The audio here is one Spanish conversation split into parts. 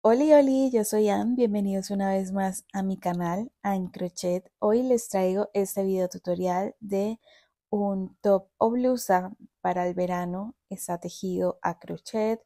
Oli, yo soy Ann, bienvenidos una vez más a mi canal, Ann Crochet. Hoy les traigo este video tutorial de un top o blusa para el verano. Está tejido a crochet,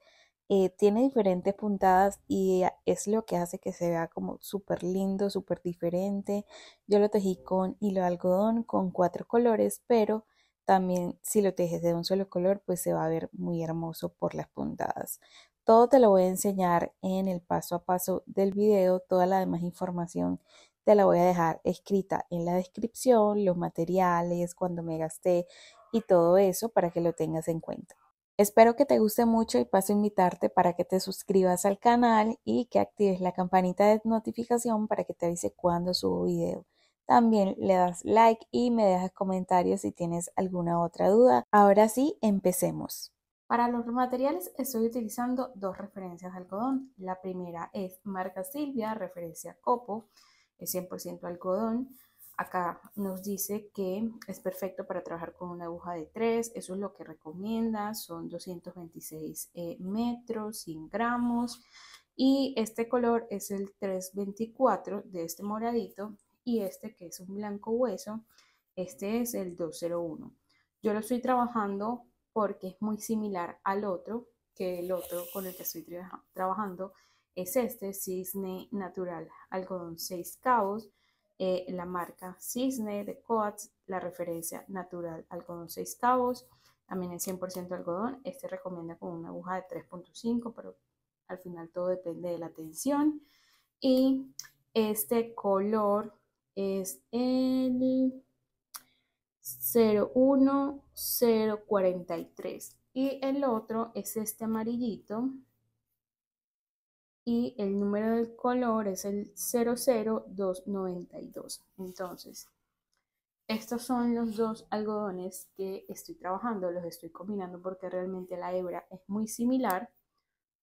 tiene diferentes puntadas y es lo que hace que se vea como súper lindo, súper diferente. Yo lo tejí con hilo de algodón con 4 colores, pero también si lo tejes de un solo color, pues se va a ver muy hermoso por las puntadas. Todo te lo voy a enseñar en el paso a paso del video. Toda la demás información te la voy a dejar escrita en la descripción, los materiales, cuando me gasté y todo eso para que lo tengas en cuenta. Espero que te guste mucho y paso a invitarte para que te suscribas al canal y que actives la campanita de notificación para que te avise cuando subo video. También le das like y me dejas comentarios si tienes alguna otra duda. Ahora sí, empecemos. Para los materiales estoy utilizando dos referencias de algodón. La primera es marca Silvia, referencia Copo, es 100% algodón. Acá nos dice que es perfecto para trabajar con una aguja de 3, eso es lo que recomienda, son 226 metros, 100 gramos. Y este color es el 324 de este moradito y este que es un blanco hueso, este es el 201. Yo lo estoy trabajando porque es muy similar al otro, que el otro con el que estoy trabajando es este Cisne Natural Algodón 6 cabos, la marca Cisne de Coats, la referencia Natural Algodón 6 cabos, también es 100% algodón. Este recomienda con una aguja de 3.5, pero al final todo depende de la tensión. Y este color es el 01043 y el otro es este amarillito y el número del color es el 00292. Entonces, estos son los dos algodones que estoy trabajando, los estoy combinando porque realmente la hebra es muy similar.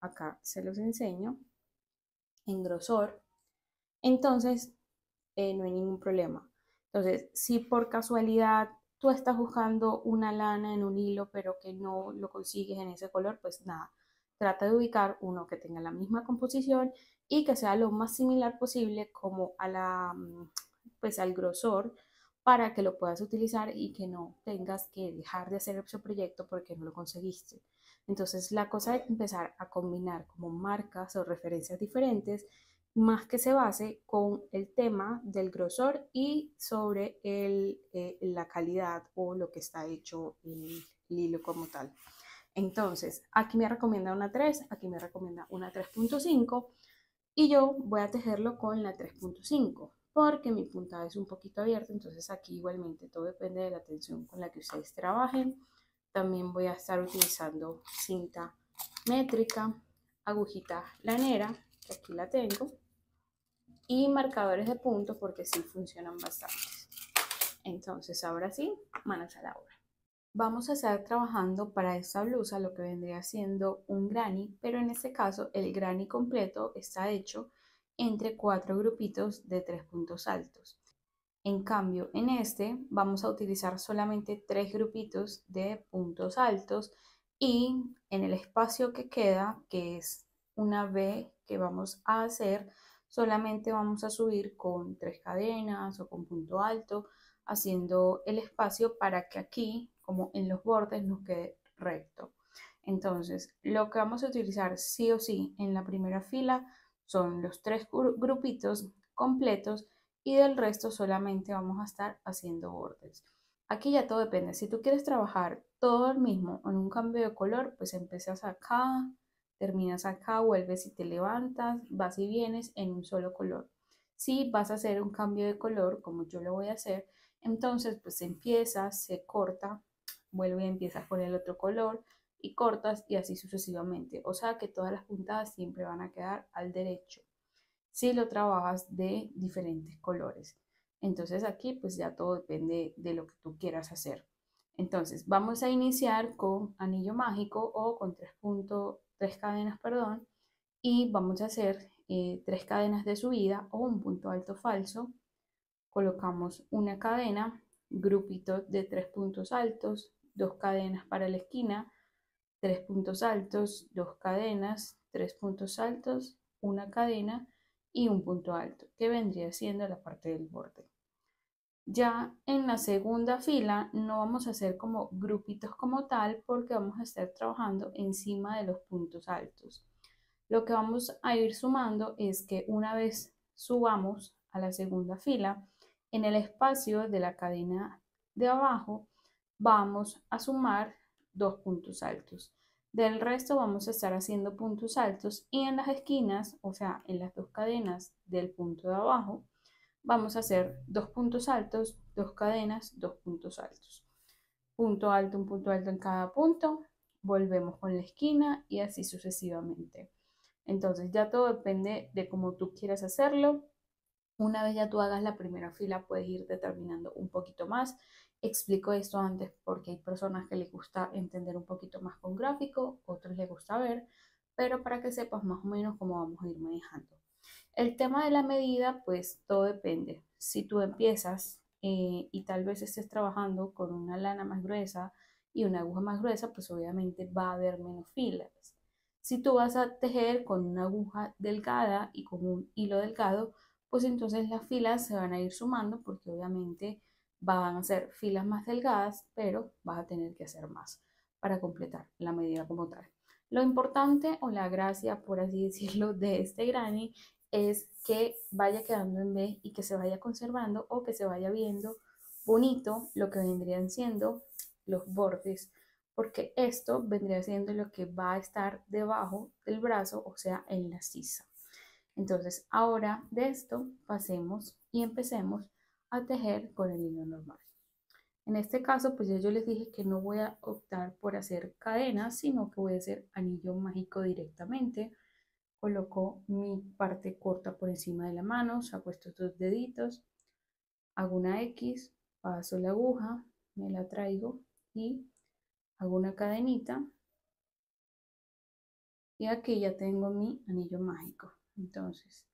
Acá se los enseño en grosor. Entonces, no hay ningún problema. Entonces, si por casualidad tú estás buscando una lana en un hilo, pero que no lo consigues en ese color, pues nada, trata de ubicar uno que tenga la misma composición y que sea lo más similar posible como a pues al grosor para que lo puedas utilizar y que no tengas que dejar de hacer ese proyecto porque no lo conseguiste. Entonces, la cosa de empezar a combinar como marcas o referencias diferentes más que se base con el tema del grosor y sobre la calidad o lo que está hecho el hilo como tal. Entonces, aquí me recomienda una 3, aquí me recomienda una 3.5 y yo voy a tejerlo con la 3.5 porque mi puntada es un poquito abierta, entonces aquí igualmente todo depende de la tensión con la que ustedes trabajen. También voy a estar utilizando cinta métrica, agujita lanera, que aquí la tengo, y marcadores de puntos porque sí funcionan bastante. Entonces ahora sí, manos a la obra. Vamos a estar trabajando para esta blusa lo que vendría siendo un granny, pero en este caso el granny completo está hecho entre 4 grupitos de 3 puntos altos. En cambio, en este vamos a utilizar solamente 3 grupitos de puntos altos y en el espacio que queda, que es una V que vamos a hacer, solamente vamos a subir con 3 cadenas o con punto alto, haciendo el espacio para que aquí, como en los bordes, nos quede recto. Entonces, lo que vamos a utilizar sí o sí en la primera fila son los 3 grupitos completos y del resto solamente vamos a estar haciendo bordes. Aquí ya todo depende. Si tú quieres trabajar todo el mismo en un cambio de color, pues empiezas acá, terminas acá, vuelves y te levantas, vas y vienes en un solo color. Si vas a hacer un cambio de color, como yo lo voy a hacer, entonces pues empiezas, se corta, vuelve y empiezas con el otro color y cortas y así sucesivamente. O sea que todas las puntadas siempre van a quedar al derecho si lo trabajas de diferentes colores. Entonces aquí pues ya todo depende de lo que tú quieras hacer. Entonces vamos a iniciar con anillo mágico o con 3 cadenas, perdón, y vamos a hacer 3 cadenas de subida o un punto alto falso. Colocamos una cadena, grupito de 3 puntos altos, 2 cadenas para la esquina, 3 puntos altos, 2 cadenas, 3 puntos altos, una cadena y un punto alto, que vendría siendo la parte del borde. Ya en la segunda fila no vamos a hacer como grupitos como tal porque vamos a estar trabajando encima de los puntos altos. Lo que vamos a ir sumando es que una vez subamos a la segunda fila, en el espacio de la cadena de abajo vamos a sumar dos puntos altos. Del resto vamos a estar haciendo puntos altos y en las esquinas, o sea, en las dos cadenas del punto de abajo, vamos a hacer dos puntos altos, dos cadenas, dos puntos altos. Punto alto, un punto alto en cada punto, volvemos con la esquina y así sucesivamente. Entonces ya todo depende de cómo tú quieras hacerlo. Una vez ya tú hagas la primera fila, puedes ir determinando un poquito más. Explico esto antes porque hay personas que les gusta entender un poquito más con gráfico, otros les gusta ver, pero para que sepas más o menos cómo vamos a ir manejando. El tema de la medida, pues todo depende. Si tú empiezas y tal vez estés trabajando con una lana más gruesa y una aguja más gruesa, pues obviamente va a haber menos filas. Si tú vas a tejer con una aguja delgada y con un hilo delgado, pues entonces las filas se van a ir sumando porque obviamente van a ser filas más delgadas, pero vas a tener que hacer más para completar la medida como tal. Lo importante o la gracia, por así decirlo, de este granny es que vaya quedando en B y que se vaya conservando o que se vaya viendo bonito lo que vendrían siendo los bordes, porque esto vendría siendo lo que va a estar debajo del brazo, o sea, en la sisa. Entonces, ahora de esto pasemos y empecemos a tejer con el hilo normal. En este caso, pues ya yo les dije que no voy a optar por hacer cadenas, sino que voy a hacer anillo mágico directamente. Coloco mi parte corta por encima de la mano, saco estos dos deditos, hago una X, paso la aguja, me la traigo y hago una cadenita y aquí ya tengo mi anillo mágico. Entonces,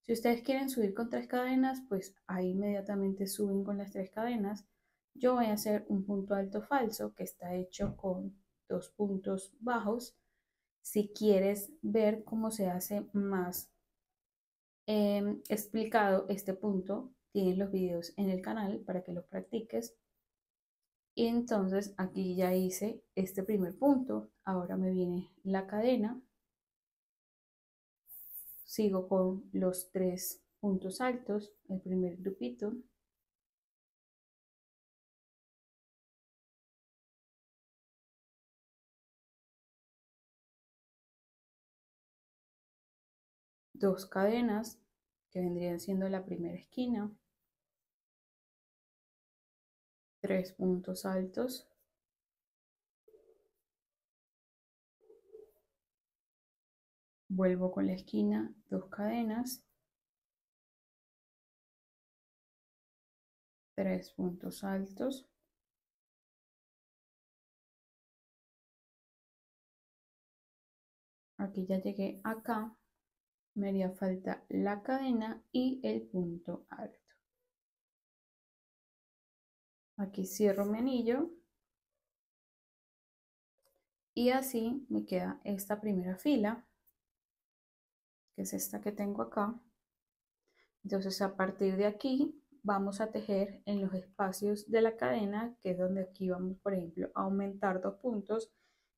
si ustedes quieren subir con tres cadenas, pues ahí inmediatamente suben con las tres cadenas. Yo voy a hacer un punto alto falso que está hecho con dos puntos bajos. Si quieres ver cómo se hace más explicado este punto, tienes los videos en el canal para que los practiques. Y entonces aquí ya hice este primer punto. Ahora me viene la cadena. Sigo con los tres puntos altos, el primer grupito. Dos cadenas que vendrían siendo la primera esquina. Tres puntos altos. Vuelvo con la esquina, dos cadenas. Tres puntos altos. Aquí ya llegué acá. Me haría falta la cadena y el punto alto. Aquí cierro mi anillo y así me queda esta primera fila, que es esta que tengo acá. Entonces a partir de aquí vamos a tejer en los espacios de la cadena, que es donde aquí vamos, por ejemplo, a aumentar dos puntos,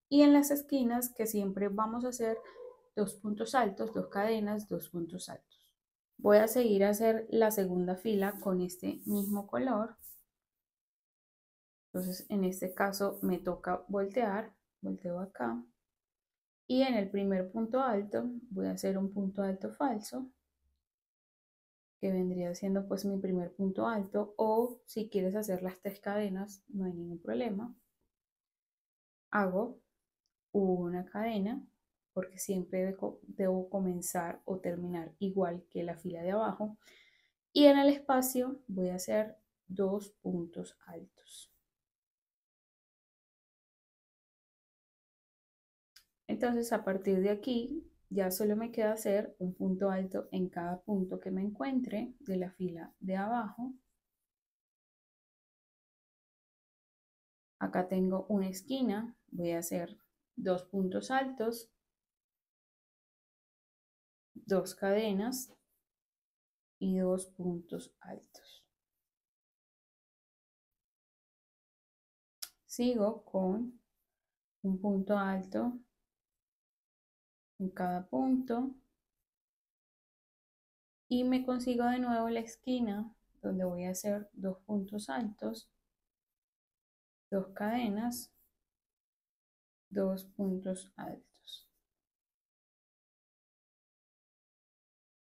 y en las esquinas que siempre vamos a hacer dos puntos altos, dos cadenas, dos puntos altos. Voy a seguir a hacer la segunda fila con este mismo color. Entonces en este caso me toca voltear, volteo acá, y en el primer punto alto voy a hacer un punto alto falso, que vendría siendo pues mi primer punto alto, o si quieres hacer las tres cadenas no hay ningún problema. Hago una cadena porque siempre debo comenzar o terminar igual que la fila de abajo, y en el espacio voy a hacer dos puntos altos. Entonces a partir de aquí ya solo me queda hacer un punto alto en cada punto que me encuentre de la fila de abajo. Acá tengo una esquina, voy a hacer dos puntos altos, 2 cadenas y 2 puntos altos. Sigo con un punto alto en cada punto y me consigo de nuevo la esquina donde voy a hacer 2 puntos altos, 2 cadenas, 2 puntos altos.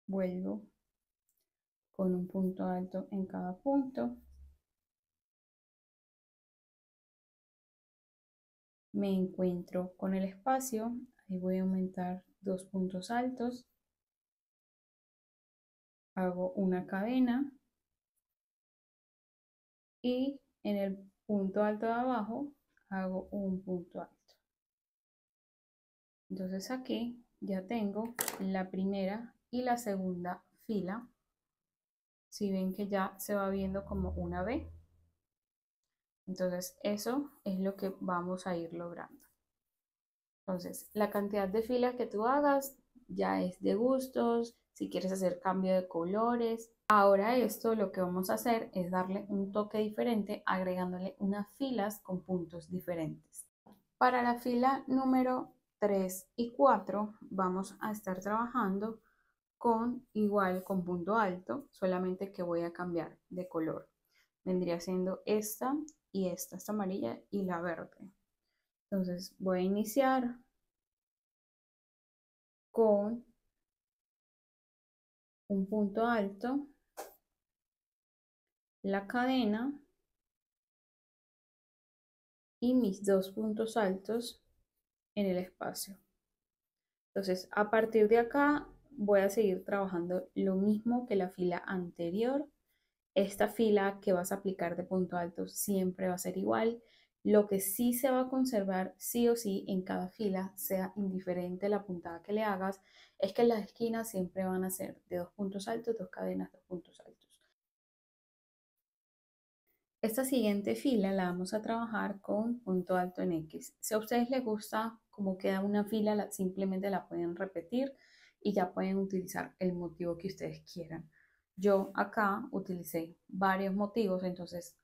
Vuelvo con un punto alto en cada punto. Me encuentro con el espacio, ahí voy a aumentar 2 puntos altos, hago una cadena y en el punto alto de abajo hago un punto alto. Entonces aquí ya tengo la primera y la segunda fila. Si ven que ya se va viendo como una V, entonces eso es lo que vamos a ir logrando. Entonces, la cantidad de filas que tú hagas ya es de gustos, si quieres hacer cambio de colores. Ahora esto lo que vamos a hacer es darle un toque diferente agregándole unas filas con puntos diferentes. Para la fila número 3 y 4 vamos a estar trabajando con igual con punto alto, solamente que voy a cambiar de color. Vendría siendo esta y esta amarilla y la verde. Entonces voy a iniciar con un punto alto, la cadena y mis 2 puntos altos en el espacio. Entonces, a partir de acá voy a seguir trabajando lo mismo que la fila anterior. Esta fila que vas a aplicar de punto alto siempre va a ser igual. Lo que sí se va a conservar sí o sí en cada fila, sea indiferente la puntada que le hagas, es que las esquinas siempre van a ser de 2 puntos altos, 2 cadenas, 2 puntos altos. Esta siguiente fila la vamos a trabajar con punto alto en X. Si a ustedes les gusta cómo queda una fila, simplemente la pueden repetir y ya pueden utilizar el motivo que ustedes quieran. Yo acá utilicé varios motivos, entonces,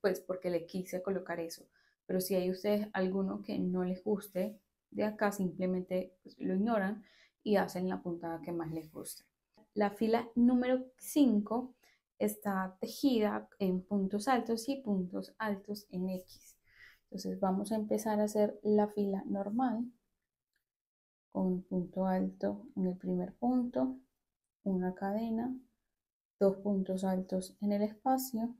pues porque le quise colocar eso. Pero si hay ustedes alguno que no les guste de acá, simplemente pues, lo ignoran y hacen la puntada que más les guste. La fila número 5 está tejida en puntos altos y puntos altos en X. Entonces vamos a empezar a hacer la fila normal con punto alto en el primer punto, una cadena, 2 puntos altos en el espacio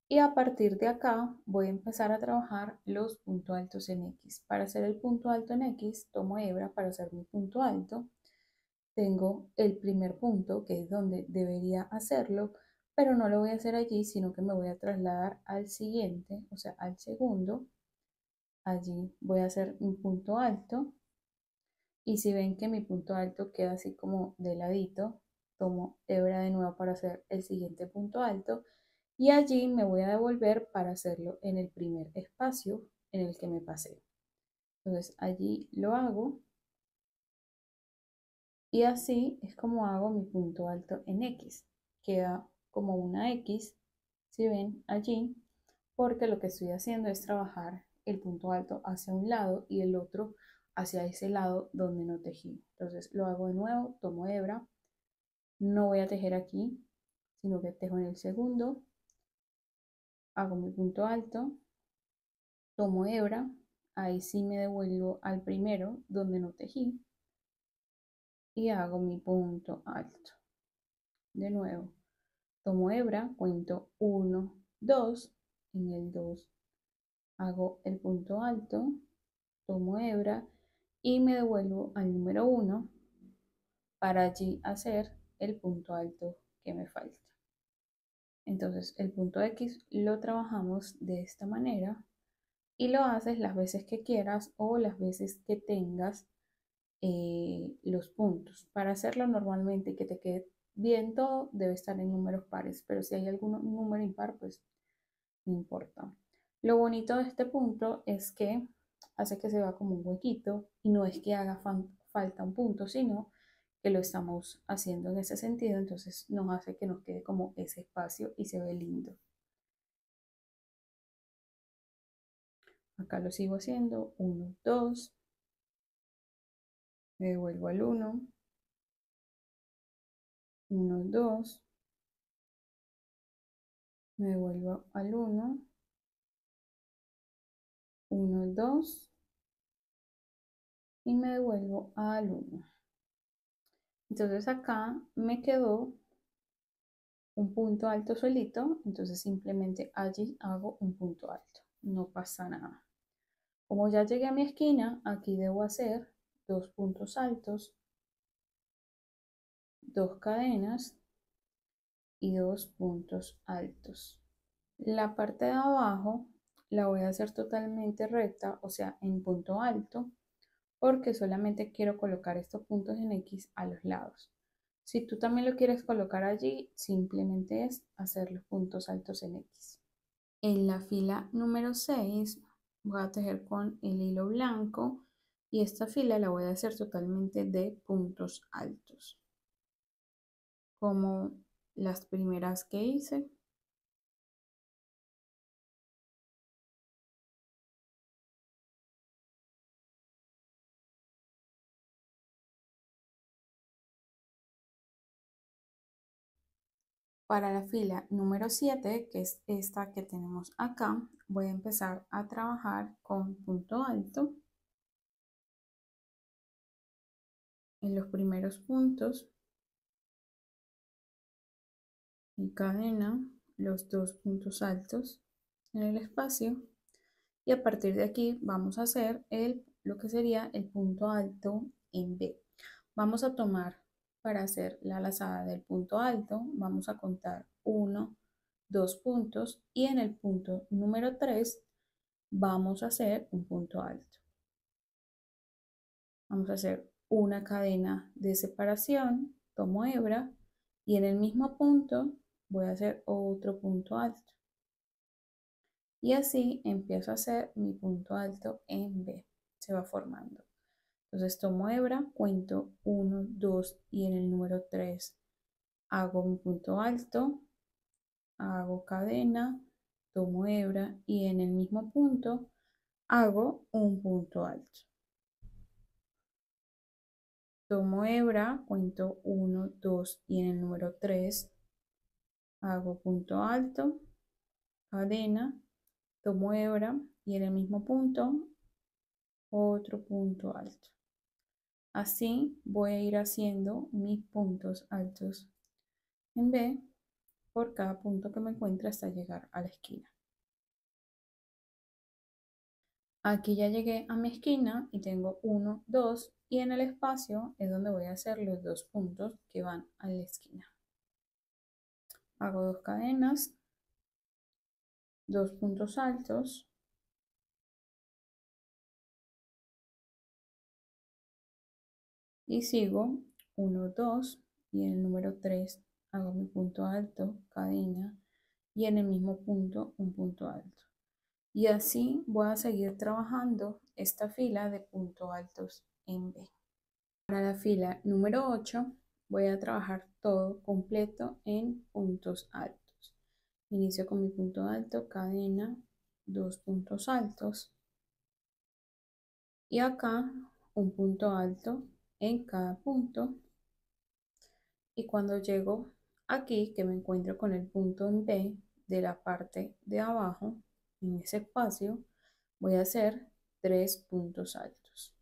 y a partir de acá voy a empezar a trabajar los puntos altos en X. Para hacer el punto alto en X tomo hebra para hacer mi punto alto. Tengo el primer punto, que es donde debería hacerlo, pero no lo voy a hacer allí, sino que me voy a trasladar al siguiente, o sea, al segundo. Allí voy a hacer un punto alto. Y si ven que mi punto alto queda así como de ladito, tomo hebra de nuevo para hacer el siguiente punto alto. Y allí me voy a devolver para hacerlo en el primer espacio en el que me pasé. Entonces allí lo hago. Y así es como hago mi punto alto en X. Queda como una X, si ven allí, porque lo que estoy haciendo es trabajar el punto alto hacia un lado y el otro hacia ese lado donde no tejí. Entonces lo hago de nuevo, tomo hebra, no voy a tejer aquí, sino que tejo en el segundo, hago mi punto alto, tomo hebra, ahí sí me devuelvo al primero donde no tejí y hago mi punto alto. De nuevo, tomo hebra, cuento 1, 2, en el 2 hago el punto alto, tomo hebra y me devuelvo al número 1 para allí hacer el punto alto que me falta. Entonces el punto X lo trabajamos de esta manera y lo haces las veces que quieras o las veces que tengas los puntos. Para hacerlo normalmente que te quede bien todo debe estar en números pares, pero si hay algún número impar, pues no importa. Lo bonito de este punto es que hace que se vea como un huequito y no es que haga falta un punto, sino que lo estamos haciendo en ese sentido, entonces nos hace que nos quede como ese espacio y se ve lindo. Acá lo sigo haciendo, 1, 2, me devuelvo al 1, 1, 2, me devuelvo al 1, 1, 2 y me devuelvo al 1. Entonces acá me quedó un punto alto solito, entonces simplemente allí hago un punto alto, no pasa nada. Como ya llegué a mi esquina, aquí debo hacer 2 puntos altos, 2 cadenas y 2 puntos altos. La parte de abajo la voy a hacer totalmente recta, o sea, en punto alto, porque solamente quiero colocar estos puntos en X a los lados. Si tú también lo quieres colocar allí, simplemente es hacer los puntos altos en X. En la fila número 6 voy a tejer con el hilo blanco y esta fila la voy a hacer totalmente de puntos altos, como las primeras que hice. Para la fila número 7, que es esta que tenemos acá, voy a empezar a trabajar con punto alto en los primeros puntos y cadena los 2 puntos altos en el espacio, y a partir de aquí vamos a hacer lo que sería el punto alto en B. Vamos a tomar, para hacer la lazada del punto alto, vamos a contar 1, 2 puntos y en el punto número 3 vamos a hacer un punto alto. Vamos a hacer una cadena de separación, tomo hebra y en el mismo punto voy a hacer otro punto alto. Y así empiezo a hacer mi punto alto en B. Se va formando. Entonces tomo hebra, cuento 1, 2 y en el número 3 hago mi punto alto, hago cadena, tomo hebra y en el mismo punto hago un punto alto. Tomo hebra, cuento 1, 2 y en el número 3 hago punto alto, cadena, tomo hebra y en el mismo punto otro punto alto. Así voy a ir haciendo mis puntos altos en B por cada punto que me encuentre hasta llegar a la esquina. Aquí ya llegué a mi esquina y tengo 1, 2 y en el espacio es donde voy a hacer los 2 puntos que van a la esquina. Hago 2 cadenas, 2 puntos altos y sigo 1, 2 y en el número 3 hago mi punto alto, cadena y en el mismo punto un punto alto. Y así voy a seguir trabajando esta fila de puntos altos en B. Para la fila número 8 voy a trabajar todo completo en puntos altos. Inicio con mi punto alto, cadena, 2 puntos altos y acá un punto alto en cada punto. Y cuando llego aquí, que me encuentro con el punto en B de la parte de abajo, en ese espacio, voy a hacer 3 puntos altos.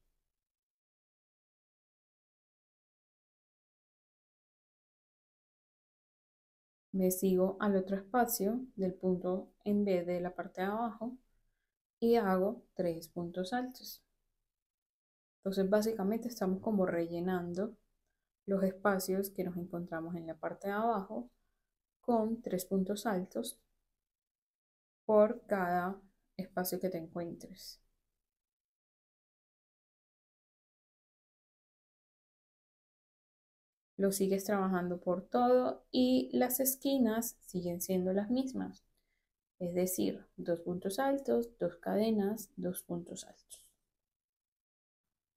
Me sigo al otro espacio del punto en B de la parte de abajo y hago 3 puntos altos. Entonces básicamente estamos como rellenando los espacios que nos encontramos en la parte de abajo con 3 puntos altos por cada espacio que te encuentres. Lo sigues trabajando por todo y las esquinas siguen siendo las mismas, es decir, 2 puntos altos, 2 cadenas, 2 puntos altos.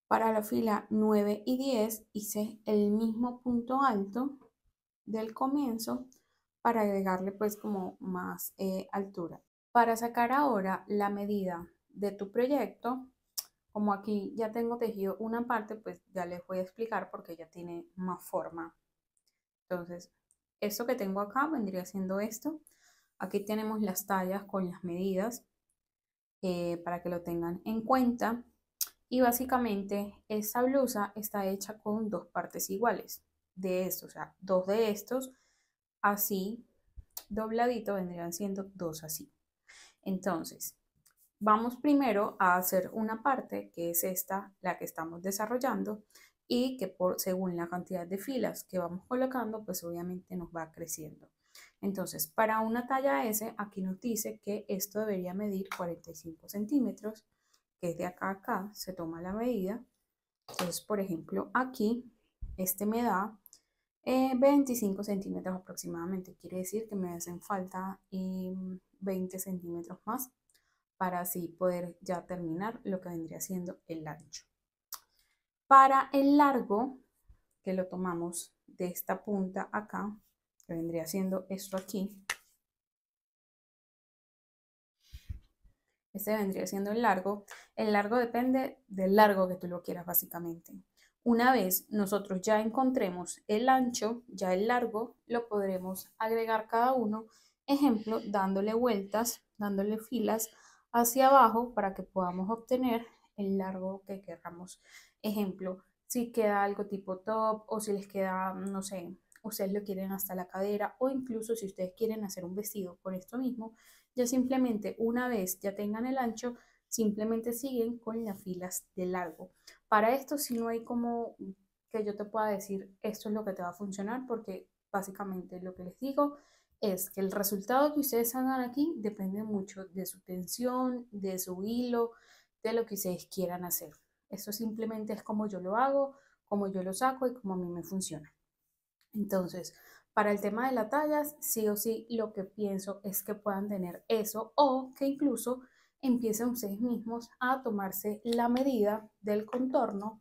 Para la fila 9 y 10 hice el mismo punto alto del comienzo para agregarle pues como más altura. Para sacar ahora la medida de tu proyecto, como aquí ya tengo tejido una parte, pues ya les voy a explicar porque ya tiene más forma. Entonces, esto que tengo acá vendría siendo esto. Aquí tenemos las tallas con las medidas para que lo tengan en cuenta. Y básicamente esta blusa está hecha con dos partes iguales de estos, o sea, dos de estos así dobladito vendrían siendo dos así. Entonces, vamos primero a hacer una parte que es esta, la que estamos desarrollando y que según la cantidad de filas que vamos colocando, pues obviamente nos va creciendo. Entonces, para una talla S, aquí nos dice que esto debería medir 45 centímetros, que es de acá a acá, se toma la medida. Entonces, por ejemplo, aquí, este me da 25 centímetros aproximadamente. Quiere decir que me hacen falta 20 centímetros más para así poder ya terminar lo que vendría siendo el ancho. Para el largo, que lo tomamos de esta punta acá, que vendría siendo esto aquí, este vendría siendo el largo. El largo depende del largo que tú lo quieras básicamente. Una vez nosotros ya encontremos el ancho, ya el largo, lo podremos agregar cada uno, ejemplo, dándole vueltas, dándole filas hacia abajo para que podamos obtener el largo que queramos. Ejemplo, si queda algo tipo top o si les queda, no sé, ustedes lo quieren hasta la cadera o incluso si ustedes quieren hacer un vestido con esto mismo, ya simplemente una vez ya tengan el ancho, simplemente siguen con las filas de largo. Para esto si no hay como que yo te pueda decir esto es lo que te va a funcionar porque básicamente lo que les digo es que el resultado que ustedes hagan aquí depende mucho de su tensión, de su hilo, de lo que ustedes quieran hacer. Esto simplemente es como yo lo hago, como yo lo saco y como a mí me funciona. Entonces, para el tema de las tallas, sí o sí lo que pienso es que puedan tener eso o que incluso empiecen ustedes mismos a tomarse la medida del contorno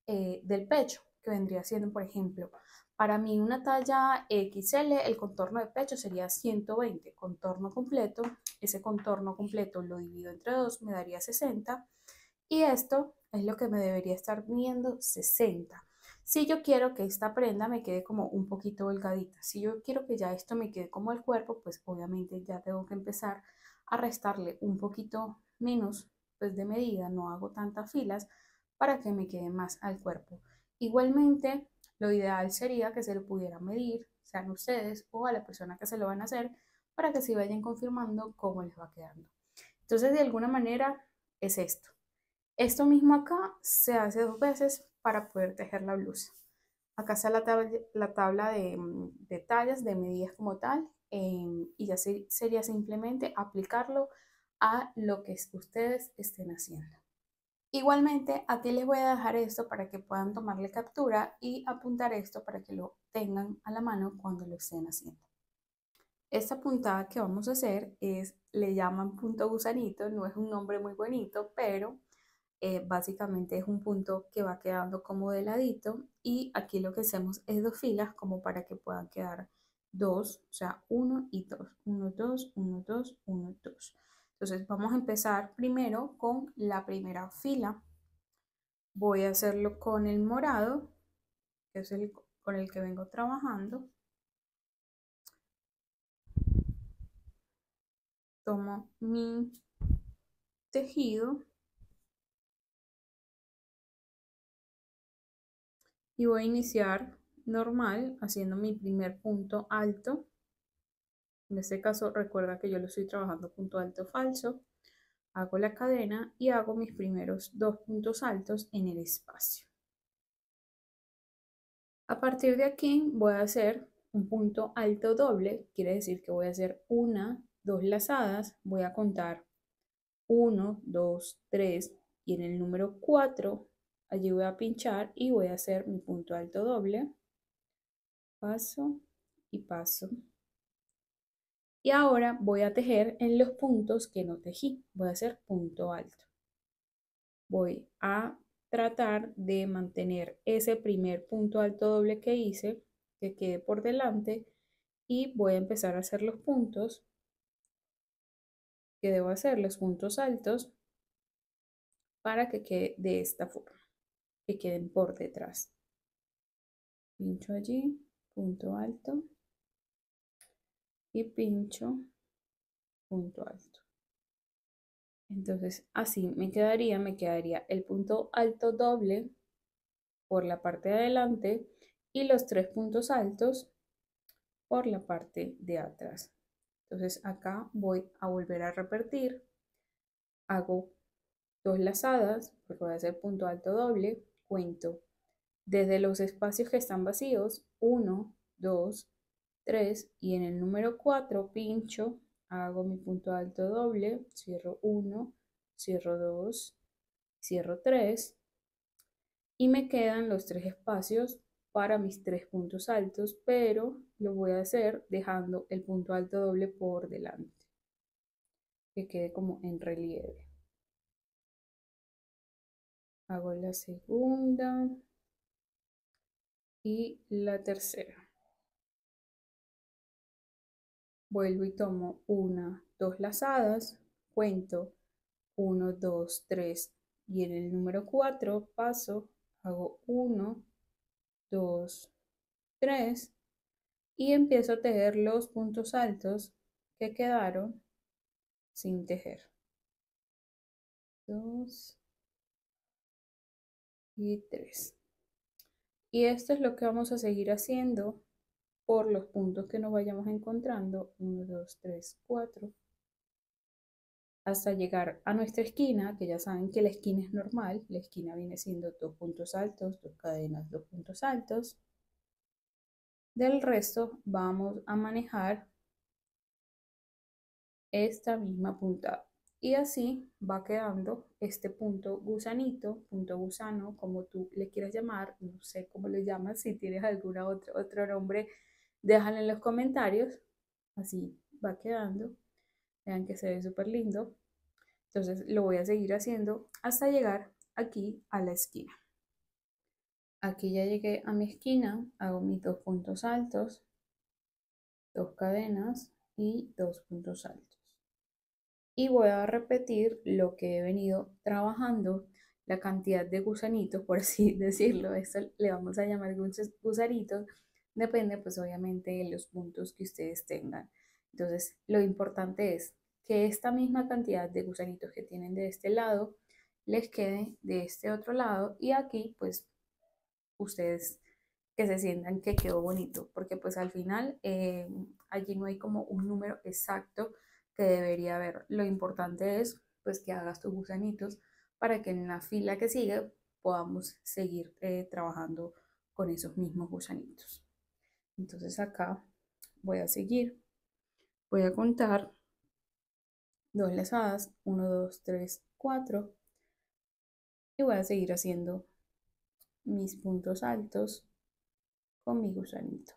del pecho, que vendría siendo, por ejemplo, para mí una talla XL, el contorno de pecho sería 120, contorno completo. Ese contorno completo lo divido entre dos, me daría 60. Y esto es lo que me debería estar midiendo 60. Si yo quiero que esta prenda me quede como un poquito holgadita, si yo quiero que ya esto me quede como el cuerpo, pues obviamente ya tengo que empezar a restarle un poquito menos pues de medida, no hago tantas filas para que me quede más al cuerpo. Igualmente, lo ideal sería que se lo pudieran medir, sean ustedes o a la persona que se lo van a hacer, para que se vayan confirmando cómo les va quedando. Entonces, de alguna manera es esto. Esto mismo acá se hace dos veces para poder tejer la blusa. Acá está la tabla de tallas, de medidas como tal, y ya sería simplemente aplicarlo a lo que ustedes estén haciendo. Igualmente, aquí les voy a dejar esto para que puedan tomarle captura y apuntar esto para que lo tengan a la mano cuando lo estén haciendo. Esta puntada que vamos a hacer le llaman punto gusanito, no es un nombre muy bonito, pero básicamente es un punto que va quedando como de ladito y aquí lo que hacemos es dos filas como para que puedan quedar dos, o sea, uno y dos, uno, dos, uno, dos, uno, dos. Entonces vamos a empezar primero con la primera fila. Voy a hacerlo con el morado, que es el con el que vengo trabajando. Tomo mi tejido y voy a iniciar normal haciendo mi primer punto alto. En este caso recuerda que yo lo estoy trabajando punto alto falso. Hago la cadena y hago mis primeros dos puntos altos en el espacio. A partir de aquí voy a hacer un punto alto doble, quiere decir que voy a hacer una, dos lazadas, voy a contar 1, 2, 3 y en el número 4 allí voy a pinchar y voy a hacer mi punto alto doble, paso y paso. Y ahora voy a tejer en los puntos que no tejí, voy a hacer punto alto. Voy a tratar de mantener ese primer punto alto doble que hice, que quede por delante, y voy a empezar a hacer los puntos que debo hacer, los puntos altos, para que quede de esta forma, que queden por detrás. Pincho allí, punto alto, y pincho, punto alto. Entonces así me quedaría el punto alto doble por la parte de adelante y los 3 puntos altos por la parte de atrás. Entonces acá voy a volver a repetir, hago 2 lazadas porque voy a hacer punto alto doble, cuento desde los espacios que están vacíos, 1, 2, 3 y en el número 4 pincho, hago mi punto alto doble, cierro 1, cierro 2, cierro 3 y me quedan los 3 espacios para mis 3 puntos altos, pero lo voy a hacer dejando el punto alto doble por delante, que quede como en relieve. Hago la segunda y la tercera. Vuelvo y tomo 1, 2 lazadas, cuento 1, 2, 3 y en el número 4 paso, hago 1, 2, 3 y empiezo a tejer los puntos altos que quedaron sin tejer. 2 y 3. Y esto es lo que vamos a seguir haciendo por los puntos que nos vayamos encontrando. 1, 2, 3, 4. Hasta llegar a nuestra esquina, que ya saben que la esquina es normal. La esquina viene siendo 2 puntos altos, 2 cadenas, 2 puntos altos. Del resto vamos a manejar esta misma puntada. Y así va quedando este punto gusanito, punto gusano, como tú le quieras llamar, no sé cómo le llamas, si tienes algún otro nombre, déjalo en los comentarios. Así va quedando. Vean que se ve súper lindo. Entonces lo voy a seguir haciendo hasta llegar aquí a la esquina. Aquí ya llegué a mi esquina, hago mis 2 puntos altos, 2 cadenas y 2 puntos altos. Y voy a repetir lo que he venido trabajando, la cantidad de gusanitos, por así decirlo, esto le vamos a llamar gusanitos, depende pues obviamente de los puntos que ustedes tengan. Entonces lo importante es que esta misma cantidad de gusanitos que tienen de este lado les quede de este otro lado y aquí pues ustedes que se sientan que quedó bonito, porque pues al final allí no hay como un número exacto que debería haber. Lo importante es pues que hagas tus gusanitos para que en la fila que sigue podamos seguir trabajando con esos mismos gusanitos. Entonces acá voy a seguir, voy a contar 2 lazadas, 1, 2, 3, 4 y voy a seguir haciendo mis puntos altos con mi gusanito.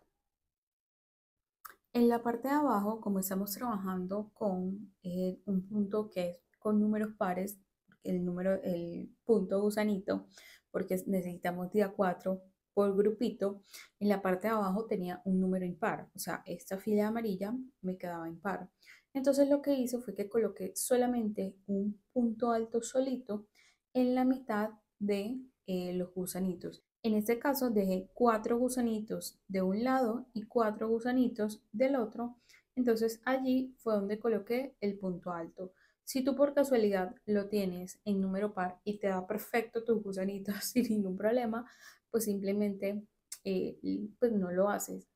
En la parte de abajo, como estamos trabajando con un punto que es con números pares, el punto gusanito, porque necesitamos día 4 por grupito, en la parte de abajo tenía un número impar, o sea, esta fila amarilla me quedaba impar. Entonces lo que hice fue que coloqué solamente un punto alto solito en la mitad de los gusanitos. En este caso dejé 4 gusanitos de un lado y 4 gusanitos del otro. Entonces allí fue donde coloqué el punto alto. Si tú por casualidad lo tienes en número par y te da perfecto tus gusanitos sin ningún problema, pues simplemente eh, pues no lo haces.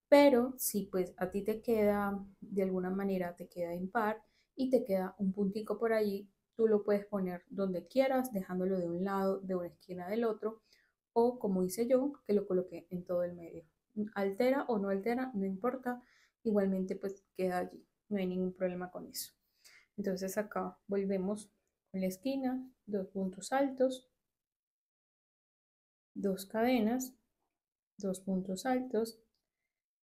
Pero si pues a ti te queda, de alguna manera te queda impar y te queda un puntico por allí, tú lo puedes poner donde quieras, dejándolo de un lado, de una esquina del otro, o como hice yo, que lo coloqué en todo el medio. Altera o no altera, no importa, igualmente pues queda allí, no hay ningún problema con eso. Entonces acá volvemos con la esquina, 2 puntos altos, 2 cadenas, 2 puntos altos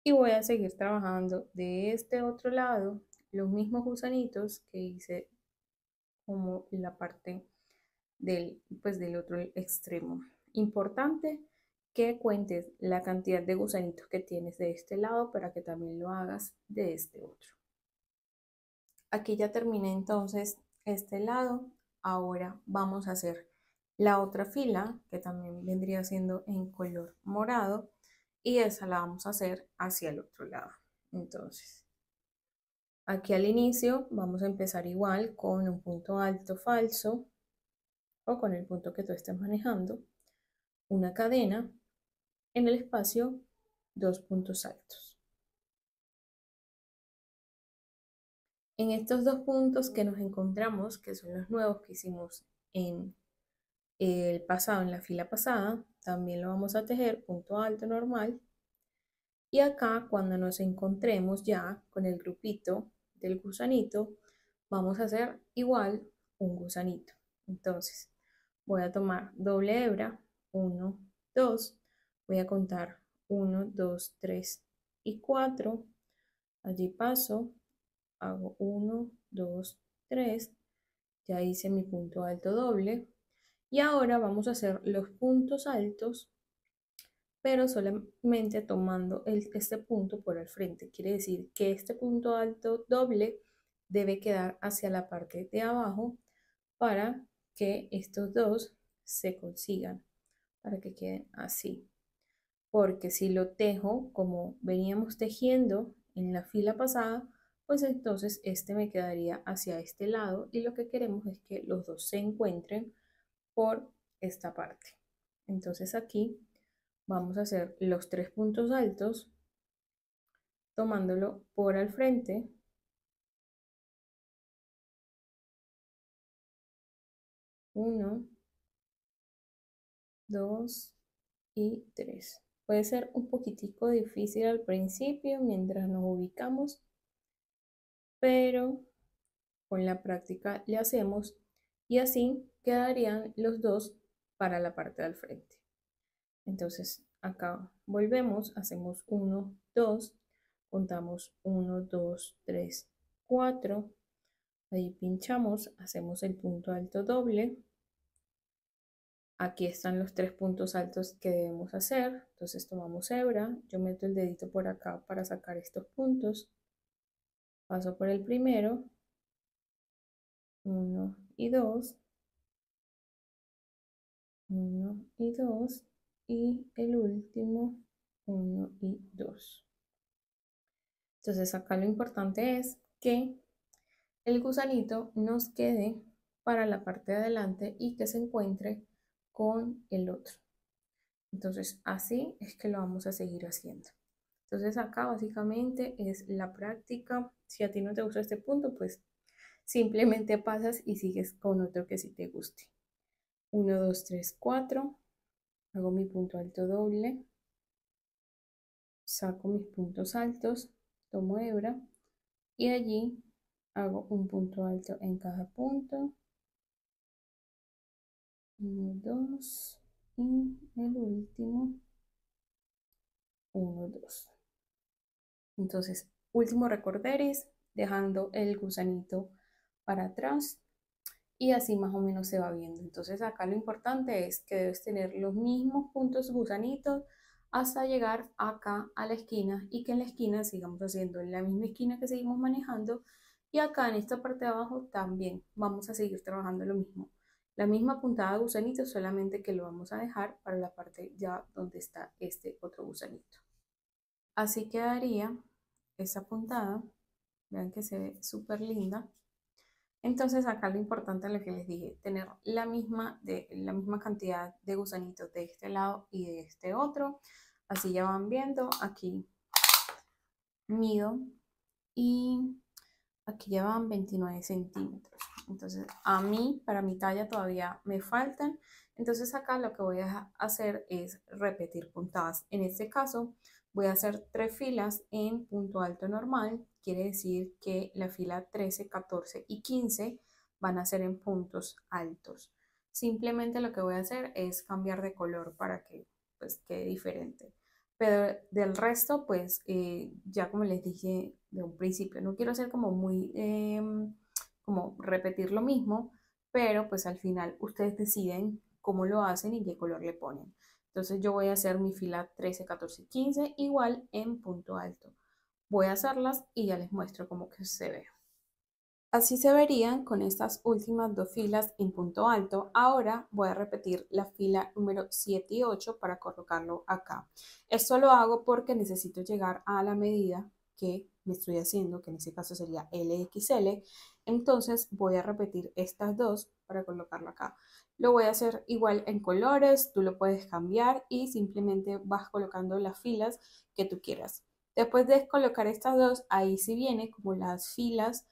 y voy a seguir trabajando de este otro lado los mismos gusanitos que hice como en la parte del otro extremo. Importante que cuentes la cantidad de gusanitos que tienes de este lado para que también lo hagas de este otro. Aquí ya terminé entonces este lado. Ahora vamos a hacer la otra fila, que también vendría siendo en color morado, y esa la vamos a hacer hacia el otro lado. Entonces, aquí al inicio vamos a empezar igual con un punto alto falso o con el punto que tú estés manejando, una cadena, en el espacio 2 puntos altos. En estos 2 puntos que nos encontramos, que son los nuevos que hicimos en el pasado, en la fila pasada, también lo vamos a tejer punto alto normal. Y acá, cuando nos encontremos ya con el grupito del gusanito, vamos a hacer igual un gusanito. Entonces, voy a tomar doble hebra, 1, 2, voy a contar 1, 2, 3 y 4. Allí paso, hago 1, 2, 3, ya hice mi punto alto doble. Y ahora vamos a hacer los puntos altos, pero solamente tomando este punto por el frente. Quiere decir que este punto alto doble debe quedar hacia la parte de abajo para que estos dos se consigan, para que queden así. Porque si lo tejo como veníamos tejiendo en la fila pasada, pues entonces este me quedaría hacia este lado y lo que queremos es que los dos se encuentren por esta parte. Entonces aquí vamos a hacer los 3 puntos altos tomándolo por al frente. 1, 2 y 3. Puede ser un poquitico difícil al principio mientras nos ubicamos, pero con la práctica le hacemos y así quedarían los dos para la parte del frente. Entonces acá volvemos, hacemos 1, 2, contamos 1, 2, 3, 4, ahí pinchamos, hacemos el punto alto doble. Aquí están los 3 puntos altos que debemos hacer. Entonces tomamos hebra, yo meto el dedito por acá para sacar estos puntos. Paso por el primero, 1 y 2, 1 y 2, y el último, 1 y 2. Entonces acá lo importante es que el gusanito nos quede para la parte de adelante y que se encuentre con el otro. Entonces así es que lo vamos a seguir haciendo. Entonces acá básicamente es la práctica. Si a ti no te gusta este punto, pues simplemente pasas y sigues con otro que sí te guste. 1, 2, 3, 4. Hago mi punto alto doble. Saco mis puntos altos. Tomo hebra. Y allí hago un punto alto en cada punto. 1, 2. Y el último. 1, 2. Entonces, último recorderis, dejando el gusanito para atrás y así más o menos se va viendo. Entonces acá lo importante es que debes tener los mismos puntos gusanitos hasta llegar acá a la esquina y que en la esquina sigamos haciendo en la misma esquina que seguimos manejando y acá en esta parte de abajo también vamos a seguir trabajando lo mismo. La misma puntada de gusanito, solamente que lo vamos a dejar para la parte ya donde está este otro gusanito. Así quedaría esa puntada. Vean que se ve súper linda. Entonces acá lo importante es lo que les dije, tener la misma cantidad de gusanitos de este lado y de este otro. Así ya van viendo, aquí mido y aquí ya van 29 centímetros. Entonces a mí, para mi talla todavía me faltan. Entonces acá lo que voy a hacer es repetir puntadas. En este caso voy a hacer 3 filas en punto alto normal. Quiere decir que la fila 13, 14 y 15 van a ser en puntos altos. Simplemente lo que voy a hacer es cambiar de color para que pues quede diferente. Pero del resto, pues ya como les dije de un principio, no quiero hacer como muy, como repetir lo mismo, pero pues al final ustedes deciden cómo lo hacen y qué color le ponen. Entonces yo voy a hacer mi fila 13, 14 y 15 igual en punto alto. Voy a hacerlas y ya les muestro cómo que se ve. Así se verían con estas últimas dos filas en punto alto. Ahora voy a repetir la fila número 7 y 8 para colocarlo acá. Esto lo hago porque necesito llegar a la medida que me estoy haciendo, que en este caso sería LXL. Entonces voy a repetir estas dos para colocarlo acá. Lo voy a hacer igual en colores, tú lo puedes cambiar y simplemente vas colocando las filas que tú quieras. Después de colocar estas dos, ahí sí viene como las filas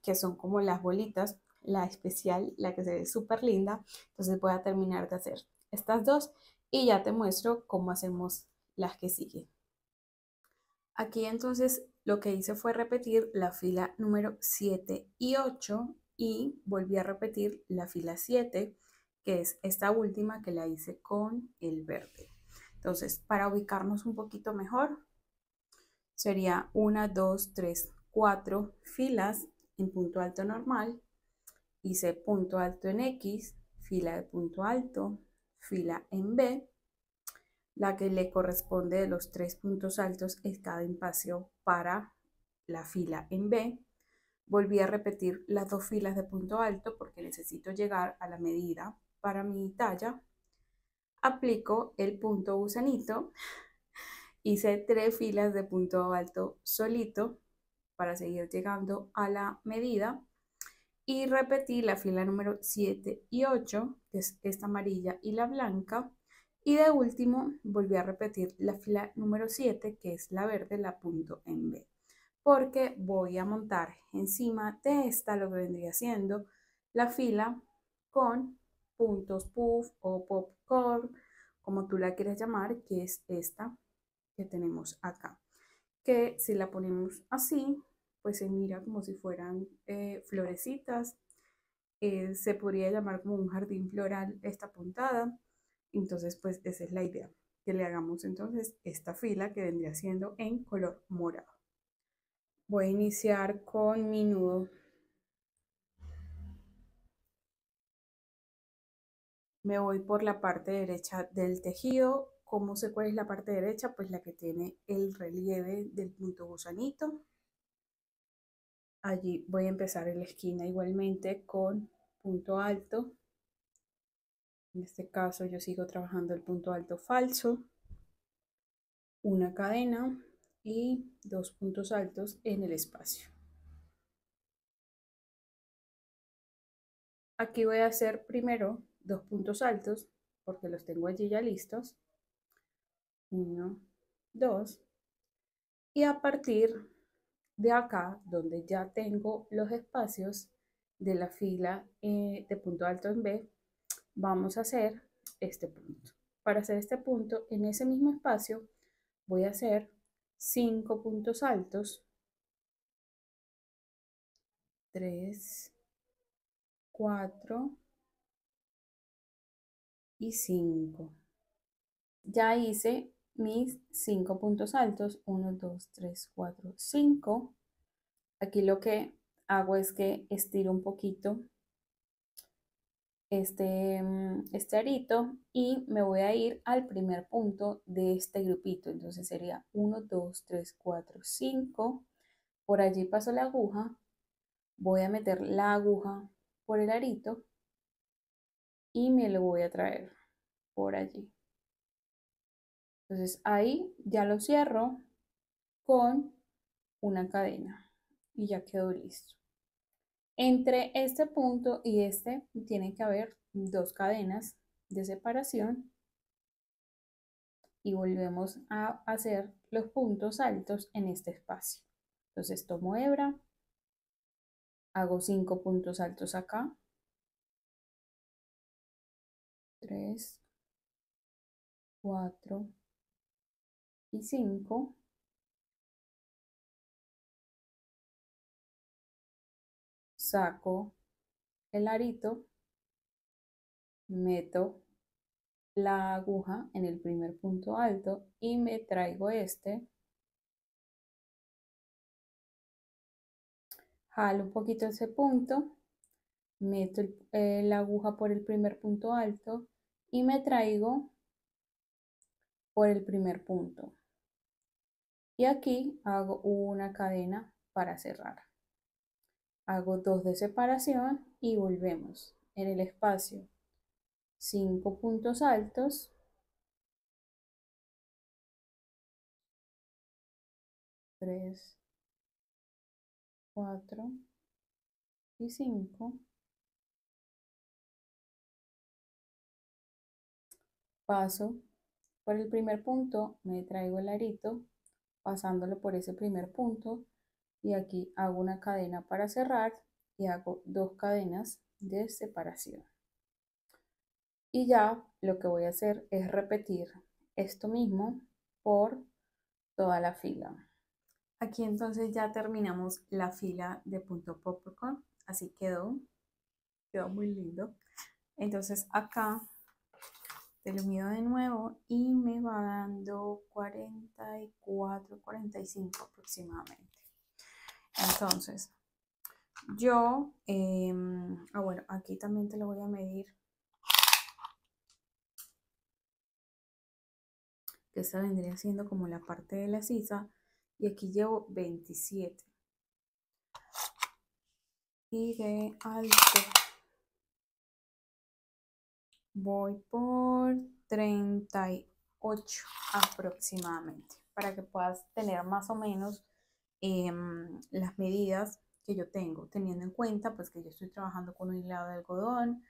que son como las bolitas, la especial, la que se ve súper linda. Entonces voy a terminar de hacer estas dos y ya te muestro cómo hacemos las que siguen. Aquí entonces lo que hice fue repetir la fila número 7 y 8 y volví a repetir la fila 7, que es esta última que la hice con el verde. Entonces, para ubicarnos un poquito mejor, sería 1, 2, 3, 4 filas en punto alto normal. Hice punto alto en X, fila de punto alto, fila en B. La que le corresponde de los tres puntos altos es cada espacio para la fila en B. Volví a repetir las dos filas de punto alto porque necesito llegar a la medida para mi talla. Aplico el punto gusanito. Hice tres filas de punto alto solito para seguir llegando a la medida y repetí la fila número 7 y 8, que es esta amarilla y la blanca, y de último volví a repetir la fila número 7, que es la verde, la punto en B, porque voy a montar encima de esta lo que vendría siendo la fila con puntos puff o popcorn, como tú la quieras llamar, que es esta que tenemos acá, que si la ponemos así, pues se mira como si fueran florecitas. Se podría llamar como un jardín floral esta puntada. Entonces, pues esa es la idea, que le hagamos entonces esta fila que vendría siendo en color morado. Voy a iniciar con mi nudo. Me voy por la parte derecha del tejido. ¿Cómo sé cuál es la parte derecha? Pues la que tiene el relieve del punto gusanito. Allí voy a empezar en la esquina igualmente con punto alto. En este caso yo sigo trabajando el punto alto falso, una cadena y dos puntos altos en el espacio. Aquí voy a hacer primero dos puntos altos porque los tengo allí ya listos. 1, 2. Y a partir de acá, donde ya tengo los espacios de la fila de punto alto en B, vamos a hacer este punto. Para hacer este punto, en ese mismo espacio, voy a hacer 5 puntos altos. 3, 4 y 5. Ya hice mis 5 puntos altos. 1, 2, 3, 4, 5. Aquí lo que hago es que estiro un poquito este arito y me voy a ir al primer punto de este grupito. Entonces sería 1, 2, 3, 4, 5. Por allí paso la aguja. Voy a meter la aguja por el arito y me lo voy a traer por allí. Entonces ahí ya lo cierro con una cadena y ya quedó listo. Entre este punto y este tiene que haber dos cadenas de separación y volvemos a hacer los puntos altos en este espacio. Entonces tomo hebra, hago 5 puntos altos acá, 3, 4 y 5. Saco el arito, meto la aguja en el primer punto alto y me traigo jalo un poquito ese punto, meto la aguja por el primer punto alto y me traigo por el primer punto. Y aquí hago una cadena para cerrar. Hago 2 de separación y volvemos en el espacio 5 puntos altos, 3, 4 y 5. Paso por el primer punto, me traigo el arito pasándolo por ese primer punto y aquí hago una cadena para cerrar y hago 2 cadenas de separación. Y ya lo que voy a hacer es repetir esto mismo por toda la fila. Aquí entonces ya terminamos la fila de punto popcorn, así quedó muy lindo. Entonces acá te lo mido de nuevo y me va dando 44, 45 aproximadamente. Entonces yo, bueno, aquí también te lo voy a medir, que esta vendría siendo como la parte de la sisa, y aquí llevo 27. Y de alto voy por 38 aproximadamente, para que puedas tener más o menos las medidas que yo tengo, teniendo en cuenta pues que yo estoy trabajando con un hilado de algodón,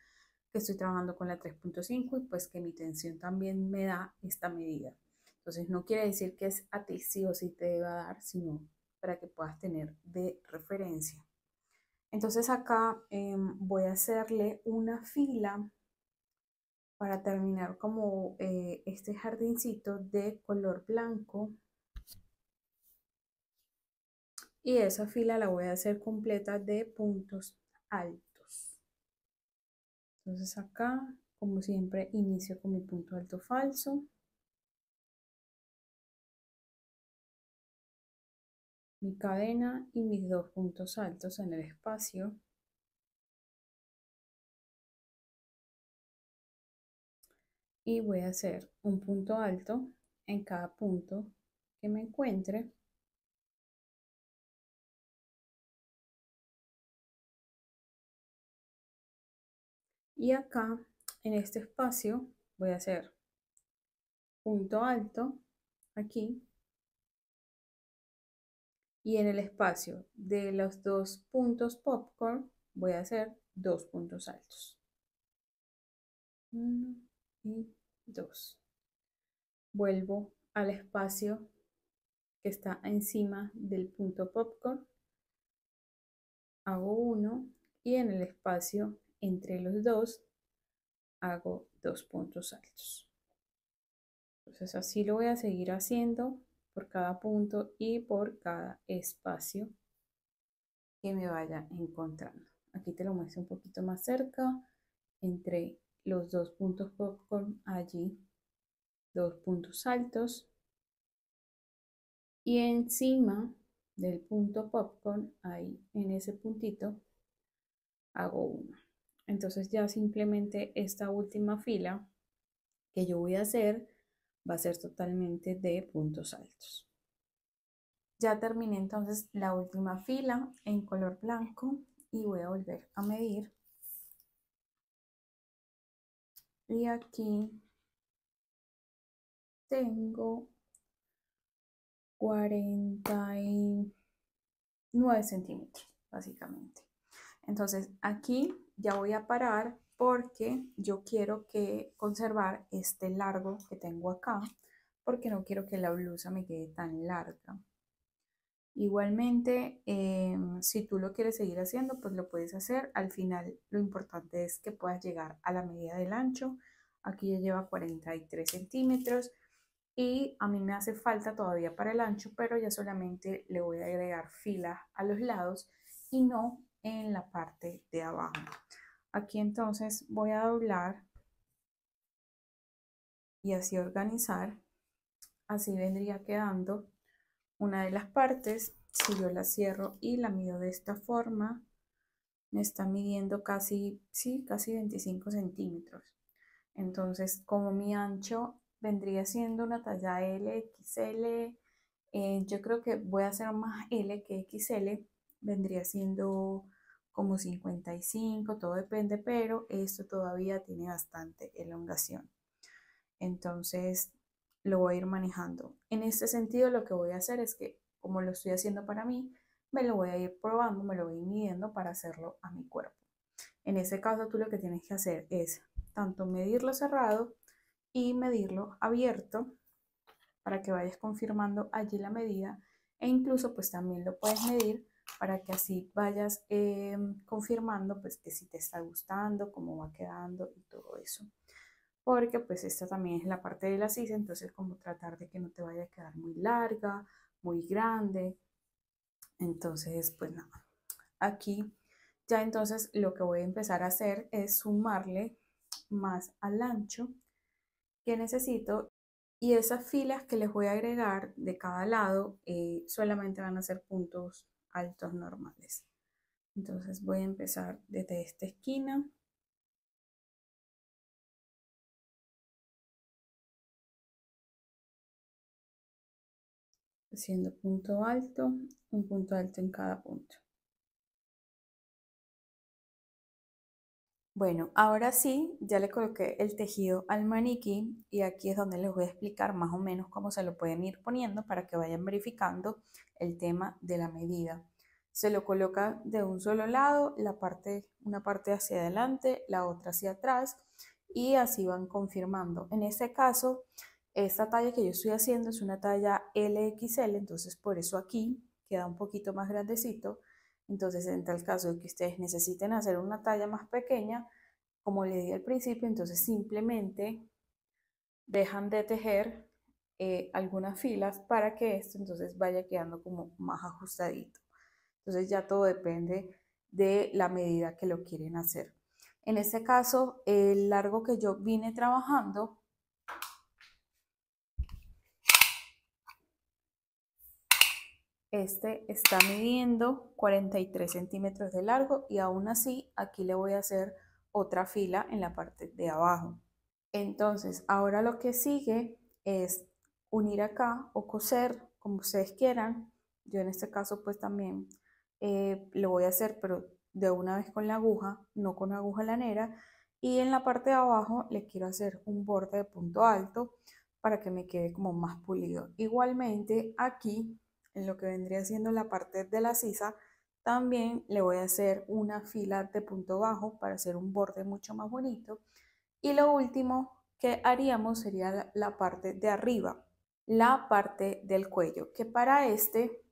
que estoy trabajando con la 3.5 y pues que mi tensión también me da esta medida. Entonces no quiere decir que es a ti sí o sí te deba dar, sino para que puedas tener de referencia. Entonces acá voy a hacerle una fila para terminar como este jardincito de color blanco, y esa fila la voy a hacer completa de puntos altos. Entonces acá, como siempre, inicio con mi punto alto falso, mi cadena y mis 2 puntos altos en el espacio. Y voy a hacer un punto alto en cada punto que me encuentre. Y acá, en este espacio, voy a hacer punto alto aquí. Y en el espacio de los 2 puntos popcorn voy a hacer 2 puntos altos. 1 y 2. Vuelvo al espacio que está encima del punto popcorn. Hago 1 y en el espacio entre los dos hago 2 puntos altos. Entonces así lo voy a seguir haciendo por cada punto y por cada espacio que me vaya encontrando. Aquí te lo muestro un poquito más cerca. Entre los 2 puntos popcorn allí 2 puntos altos y encima del punto popcorn, ahí en ese puntito, hago 1. Entonces ya simplemente esta última fila que yo voy a hacer va a ser totalmente de puntos altos. Ya terminé entonces la última fila en color blanco y voy a volver a medir. Y aquí tengo 49 centímetros, básicamente. Entonces aquí ya voy a parar porque yo quiero conservar este largo que tengo acá, porque no quiero que la blusa me quede tan larga. Igualmente, si tú lo quieres seguir haciendo, pues lo puedes hacer. Al final, lo importante es que puedas llegar a la medida del ancho. Aquí ya lleva 43 centímetros y a mí me hace falta todavía para el ancho, pero ya solamente le voy a agregar filas a los lados y no en la parte de abajo. Aquí entonces voy a doblar y así organizar. Así vendría quedando una de las partes. Si yo la cierro y la mido de esta forma, me está midiendo casi, sí, casi 25 centímetros. Entonces, como mi ancho vendría siendo una talla L, XL, yo creo que voy a hacer más L que XL, vendría siendo como 55, todo depende, pero esto todavía tiene bastante elongación. Entonces, lo voy a ir manejando. En este sentido, lo que voy a hacer es que, como lo estoy haciendo para mí, me lo voy a ir probando, me lo voy a ir midiendo para hacerlo a mi cuerpo. En ese caso, tú lo que tienes que hacer es tanto medirlo cerrado y medirlo abierto para que vayas confirmando allí la medida, e incluso pues también lo puedes medir para que así vayas confirmando pues que si te está gustando, cómo va quedando y todo eso. Porque pues esta también es la parte de la sisa, entonces como tratar de que no te vaya a quedar muy larga, muy grande. Entonces pues nada, aquí ya entonces lo que voy a empezar a hacer es sumarle más al ancho que necesito, y esas filas que les voy a agregar de cada lado solamente van a ser puntos altos normales. Entonces voy a empezar desde esta esquina, haciendo un punto alto en cada punto. Bueno, ahora sí, ya le coloqué el tejido al maniquí y aquí es donde les voy a explicar más o menos cómo se lo pueden ir poniendo para que vayan verificando el tema de la medida. Se lo coloca de un solo lado, una parte hacia adelante, la otra hacia atrás, y así van confirmando. En este caso, esta talla que yo estoy haciendo es una talla LXL, entonces por eso aquí queda un poquito más grandecito. Entonces, en tal caso de que ustedes necesiten hacer una talla más pequeña, como le di al principio, entonces simplemente dejan de tejer algunas filas para que esto entonces vaya quedando como más ajustadito. Entonces ya todo depende de la medida que lo quieren hacer. En este caso, el largo que yo vine trabajando, este está midiendo 43 centímetros de largo, y aún así aquí le voy a hacer otra fila en la parte de abajo. Entonces, ahora lo que sigue es unir acá o coser, como ustedes quieran. Yo en este caso pues también lo voy a hacer, pero de una vez con la aguja, no con aguja lanera. Y en la parte de abajo le quiero hacer un borde de punto alto para que me quede como más pulido. Igualmente aquí, en lo que vendría siendo la parte de la sisa, también le voy a hacer una fila de punto bajo para hacer un borde mucho más bonito. Y lo último que haríamos sería la parte de arriba, la parte del cuello, que para este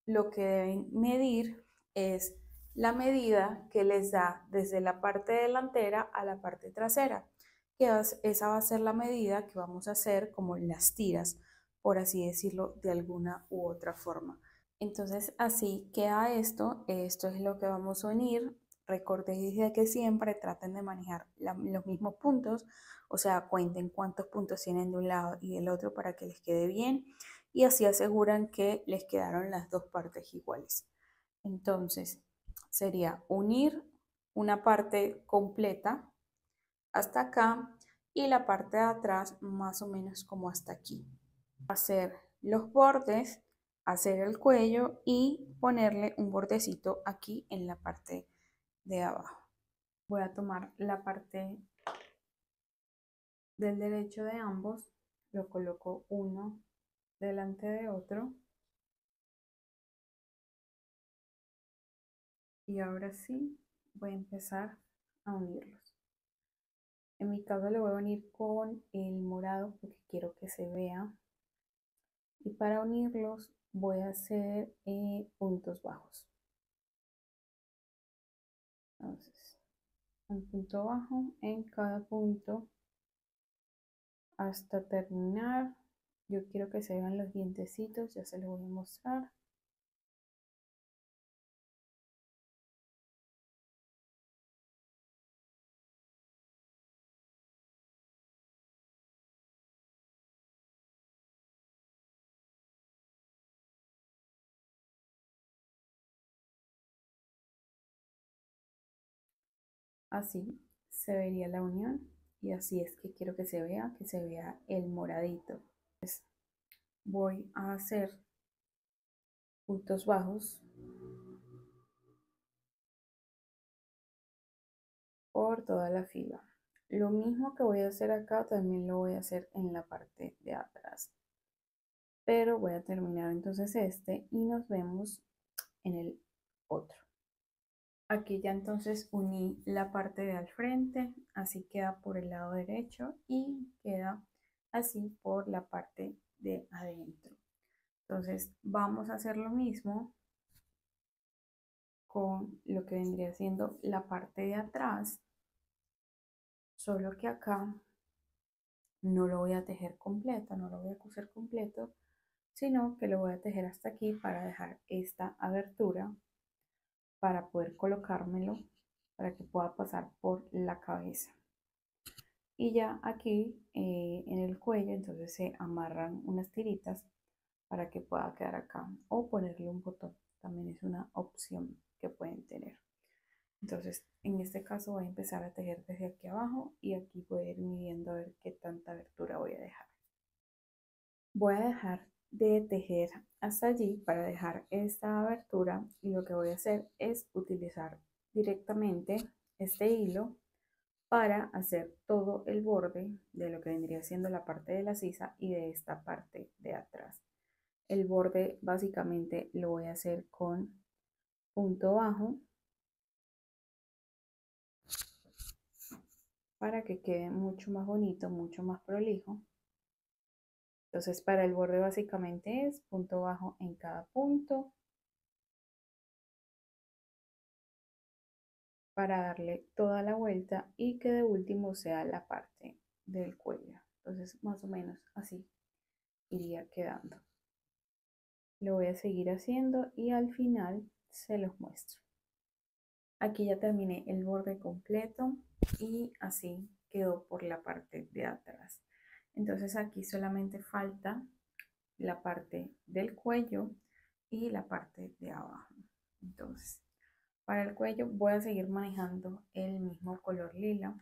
lo que deben medir es la medida que les da desde la parte delantera a la parte trasera, esa va a ser la medida que vamos a hacer como en las tiras, por así decirlo de alguna u otra forma. Entonces así queda esto es lo que vamos a unir. Recuerden que siempre traten de manejar los mismos puntos, o sea, cuenten cuántos puntos tienen de un lado y del otro para que les quede bien, y así aseguran que les quedaron las dos partes iguales. Entonces sería unir una parte completa hasta acá y la parte de atrás más o menos como hasta aquí. Hacer los bordes, hacer el cuello y ponerle un bordecito aquí en la parte de abajo. Voy a tomar la parte del derecho de ambos, lo coloco uno delante de otro, y ahora sí voy a empezar a unirlos. En mi caso le voy a unir con el morado porque quiero que se vea, y para unirlos voy a hacer puntos bajos. Entonces, un punto bajo en cada punto hasta terminar. Yo quiero que se vean los dientecitos, ya se los voy a mostrar. Así se vería la unión y así es que quiero que se vea el moradito. Pues voy a hacer puntos bajos por toda la fila. Lo mismo que voy a hacer acá también lo voy a hacer en la parte de atrás. Pero voy a terminar entonces este y nos vemos en el otro. Aquí ya entonces uní la parte de al frente, así queda por el lado derecho y queda así por la parte de adentro. Entonces vamos a hacer lo mismo con lo que vendría siendo la parte de atrás, solo que acá no lo voy a tejer completo, no lo voy a coser completo, sino que lo voy a tejer hasta aquí para dejar esta abertura para poder colocármelo para que pueda pasar por la cabeza. Y ya aquí en el cuello entonces se amarran unas tiritas para que pueda quedar acá o ponerle un botón, también es una opción que pueden tener. Entonces en este caso voy a empezar a tejer desde aquí abajo y aquí voy a ir midiendo a ver qué tanta abertura voy a dejar. Voy a dejar de tejer hasta allí para dejar esta abertura y lo que voy a hacer es utilizar directamente este hilo para hacer todo el borde de lo que vendría siendo la parte de la sisa y de esta parte de atrás. El borde básicamente lo voy a hacer con punto bajo para que quede mucho más bonito, mucho más prolijo. Entonces para el borde básicamente es punto bajo en cada punto para darle toda la vuelta y que de último sea la parte del cuello. Entonces más o menos así iría quedando. Lo voy a seguir haciendo y al final se los muestro. Aquí ya terminé el borde completo y así quedó por la parte de atrás. Entonces aquí solamente falta la parte del cuello y la parte de abajo. Entonces para el cuello voy a seguir manejando el mismo color lila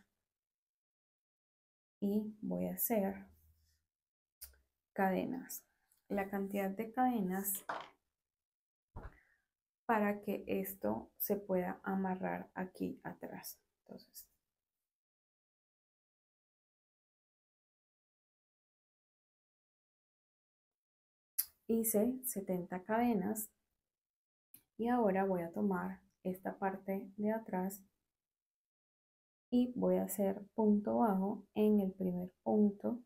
y voy a hacer cadenas. La cantidad de cadenas para que esto se pueda amarrar aquí atrás. Entonces, hice 70 cadenas y ahora voy a tomar esta parte de atrás y voy a hacer punto bajo en el primer punto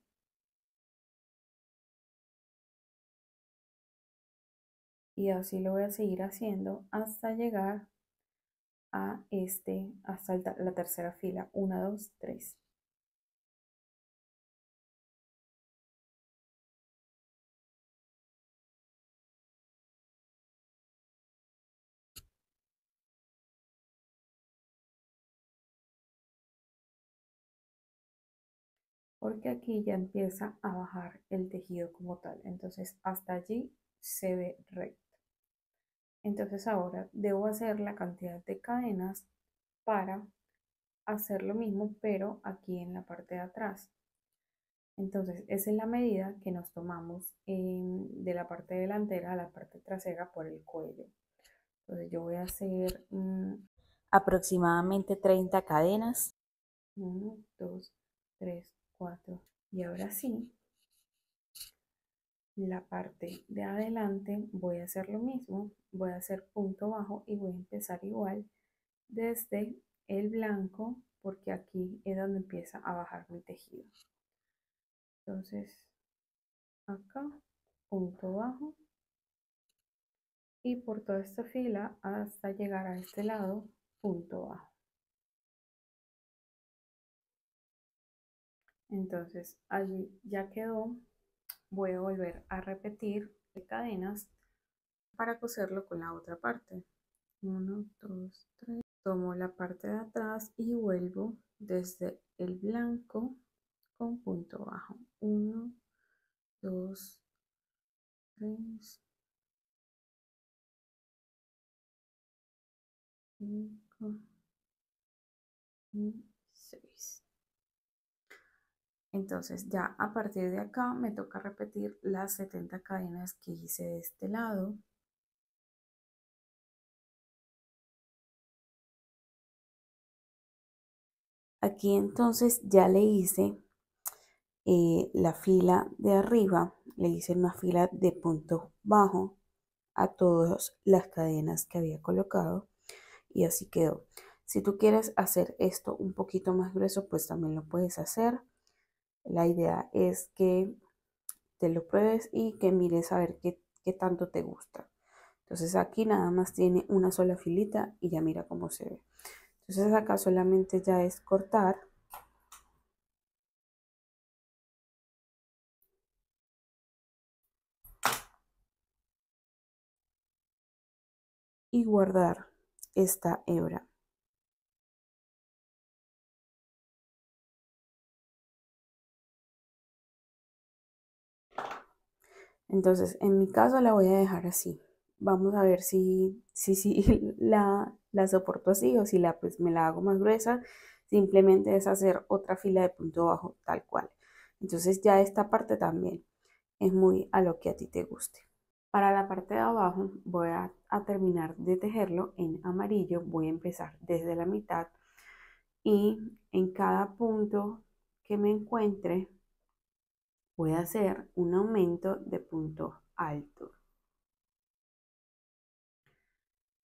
y así lo voy a seguir haciendo hasta llegar a hasta la tercera fila, 1, 2, 3. Porque aquí ya empieza a bajar el tejido como tal. Entonces hasta allí se ve recto. Entonces ahora debo hacer la cantidad de cadenas para hacer lo mismo, pero aquí en la parte de atrás. Entonces esa es la medida que nos tomamos de la parte delantera a la parte trasera por el cuello. Entonces yo voy a hacer aproximadamente 30 cadenas. 1, 2, 3, 4. Y ahora sí, la parte de adelante voy a hacer lo mismo. Voy a hacer punto bajo y voy a empezar igual desde el blanco porque aquí es donde empieza a bajar mi tejido. Entonces acá punto bajo y por toda esta fila hasta llegar a este lado punto bajo. Entonces allí ya quedó. Voy a volver a repetir cadenas para coserlo con la otra parte. 1, 2, 3. Tomo la parte de atrás y vuelvo desde el blanco con punto bajo. 1, 2, 3, 5, y 6. Entonces ya a partir de acá me toca repetir las 70 cadenas que hice de este lado. Aquí entonces ya le hice la fila de arriba, le hice una fila de punto bajo a todas las cadenas que había colocado y así quedó. Si tú quieres hacer esto un poquito más grueso, pues también lo puedes hacer. La idea es que te lo pruebes y que mires a ver qué tanto te gusta. Entonces aquí nada más tiene una sola filita y ya mira cómo se ve. Entonces acá solamente ya es cortar y guardar esta hebra. Entonces en mi caso la voy a dejar así. Vamos a ver si la soporto así o si pues, me la hago más gruesa. Simplemente es hacer otra fila de punto bajo tal cual. Entonces ya esta parte también es muy a lo que a ti te guste. Para la parte de abajo voy a terminar de tejerlo en amarillo. Voy a empezar desde la mitad y en cada punto que me encuentre voy a hacer un aumento de puntos altos.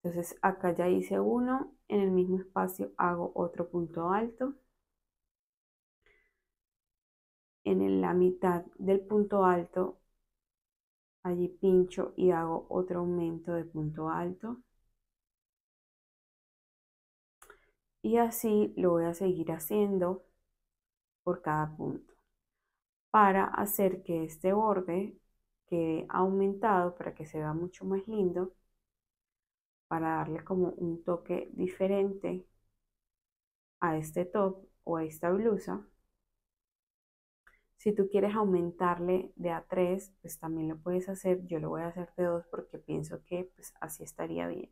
Entonces acá ya hice uno, en el mismo espacio hago otro punto alto. En la mitad del punto alto, allí pincho y hago otro aumento de punto alto. Y así lo voy a seguir haciendo por cada punto para hacer que este borde quede aumentado para que se vea mucho más lindo, para darle como un toque diferente a este top o a esta blusa. Si tú quieres aumentarle de a 3, pues también lo puedes hacer. Yo lo voy a hacer de 2 porque pienso que pues, así estaría bien.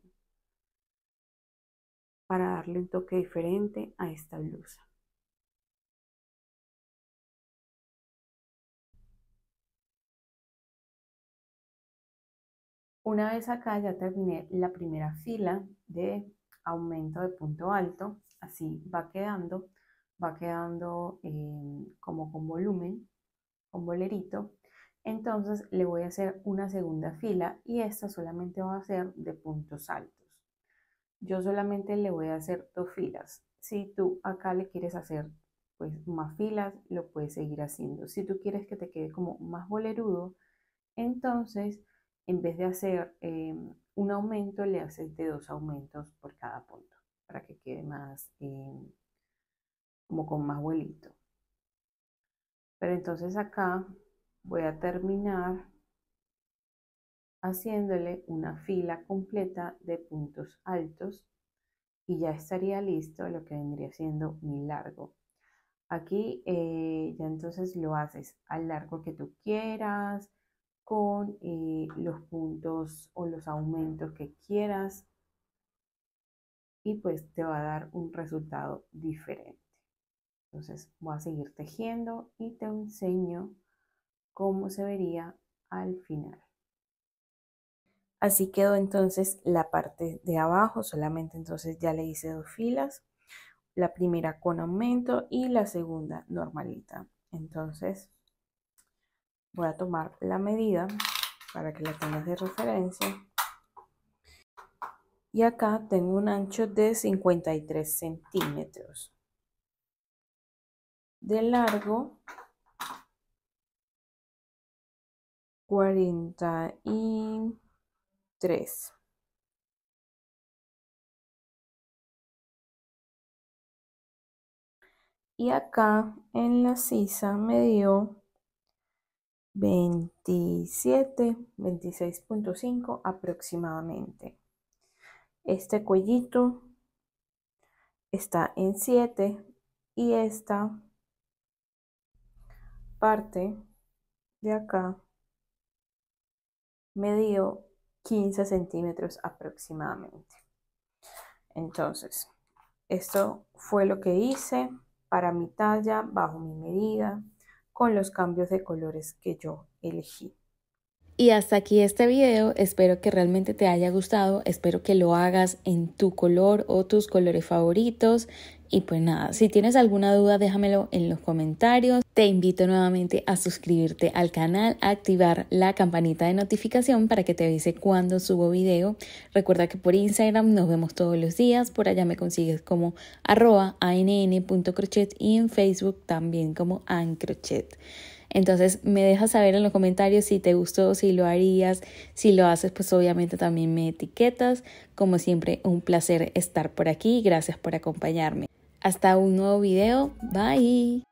Para darle un toque diferente a esta blusa. Una vez acá ya terminé la primera fila de aumento de punto alto. Así va quedando como con volumen, con bolerito. Entonces le voy a hacer una segunda fila y esta solamente va a ser de puntos altos. Yo solamente le voy a hacer 2 filas. Si tú acá le quieres hacer pues más filas, lo puedes seguir haciendo. Si tú quieres que te quede como más bolerudo, entonces en vez de hacer un aumento, le haces de 2 aumentos por cada punto para que quede más como con más vuelito. Pero entonces acá voy a terminar haciéndole una fila completa de puntos altos y ya estaría listo lo que vendría siendo mi largo. Aquí ya entonces lo haces al largo que tú quieras, con los puntos o los aumentos que quieras y pues te va a dar un resultado diferente. Entonces voy a seguir tejiendo y te enseño cómo se vería al final. Así quedó entonces la parte de abajo, solamente entonces ya le hice 2 filas, la primera con aumento y la segunda normalita. Entonces voy a tomar la medida para que la tengas de referencia. Y acá tengo un ancho de 53 centímetros. De largo 43. Y acá en la sisa me dio 26.5 aproximadamente. Este cuellito está en 7 y esta parte de acá me dio 15 centímetros aproximadamente. Entonces, Esto fue lo que hice para mi talla, bajo mi medida, con los cambios de colores que yo elegí. Y hasta aquí este video, espero que realmente te haya gustado, espero que lo hagas en tu color o tus colores favoritos. Y pues nada, si tienes alguna duda déjamelo en los comentarios. Te invito nuevamente a suscribirte al canal, a activar la campanita de notificación para que te avise cuando subo video. Recuerda que por Instagram nos vemos todos los días, por allá me consigues como @ann.crochet y en Facebook también como ancrochet. Entonces me dejas saber en los comentarios si te gustó, si lo harías, si lo haces pues obviamente también me etiquetas. Como siempre un placer estar por aquí, gracias por acompañarme. Hasta un nuevo video, bye.